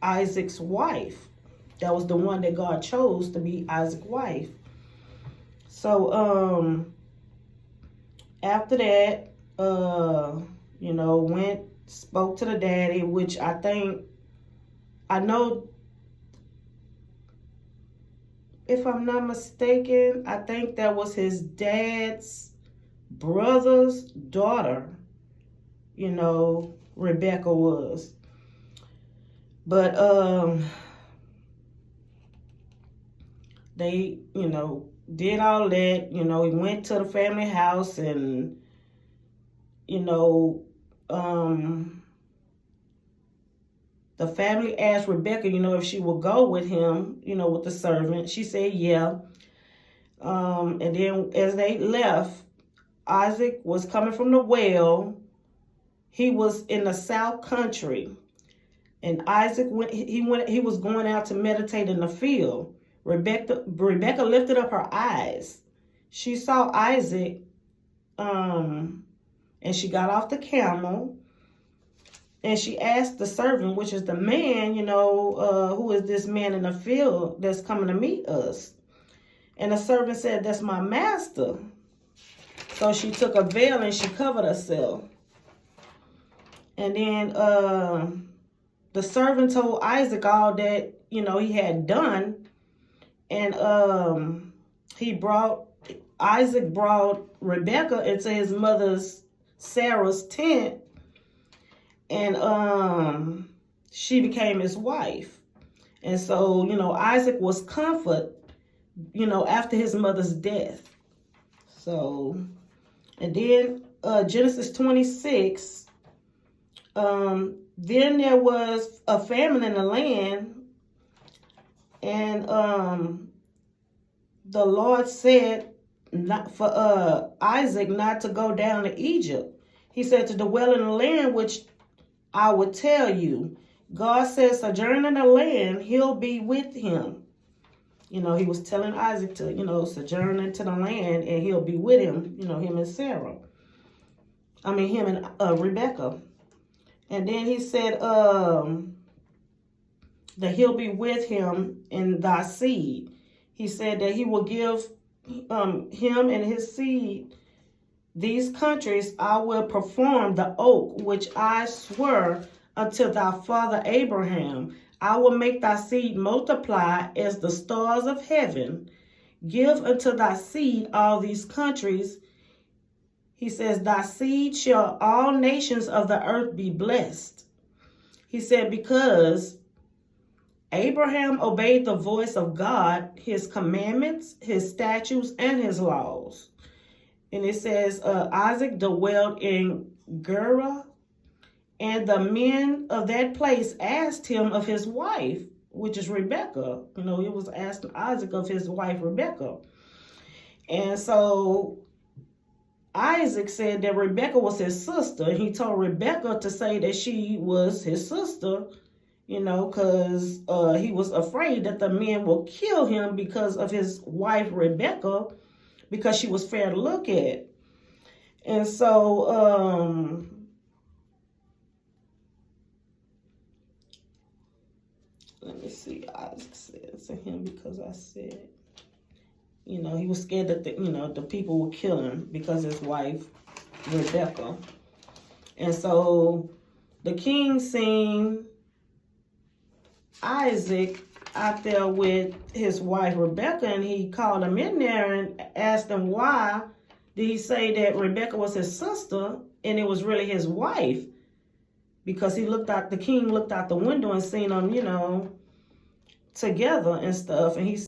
Isaac's wife. That was the one that God chose to be Isaac's wife. So, after that, spoke to the daddy, which I know, if I'm not mistaken, I think that was his dad's brother's daughter, Rebekah was. But they, did all that. He went to the family house, and, the family asked Rebekah, if she would go with him, with the servant. She said, yeah. And then as they left, Isaac was coming from the well. He was in the south country. And Isaac he was going out to meditate in the field. Rebekah lifted up her eyes. She saw Isaac, and she got off the camel. And she asked the servant, which is the man, who is this man in the field that's coming to meet us? And the servant said, that's my master. So she took a veil and she covered herself. And then the servant told Isaac all that, he had done. And Isaac brought Rebekah into his mother's Sarah's tent. And she became his wife. And so, Isaac was comforted, after his mother's death. So, and then Genesis 26, then there was a famine in the land. And the Lord said not for Isaac not to go down to Egypt. He said to dwell in the land which I would tell you. God says, sojourn in the land, he'll be with him. He was telling Isaac to, sojourn into the land, and he'll be with him, him and Sarah. Him and Rebekah. And then he said that he'll be with him in thy seed. He said that he will give him and his seed these countries. I will perform the oath which I swore unto thy father Abraham. I will make thy seed multiply as the stars of heaven. Give unto thy seed all these countries. He says, thy seed shall all nations of the earth be blessed. He said, because Abraham obeyed the voice of God, his commandments, his statutes, and his laws. And it says, Isaac dwelled in Gerar, and the men of that place asked him of his wife, which is Rebekah. He was asking Isaac of his wife, Rebekah. And so Isaac said that Rebekah was his sister. He told Rebekah to say that she was his sister, because he was afraid that the men will kill him because of his wife, Rebekah, because she was fair to look at. And so, let me see, Isaac said to him, because I said, he was scared that the people would kill him because his wife, Rebekah. And so the king seen Isaac out there with his wife, Rebekah, and he called him in there and asked him why did he say that Rebekah was his sister and it was really his wife, because the king looked out the window and seen them, together and stuff. And he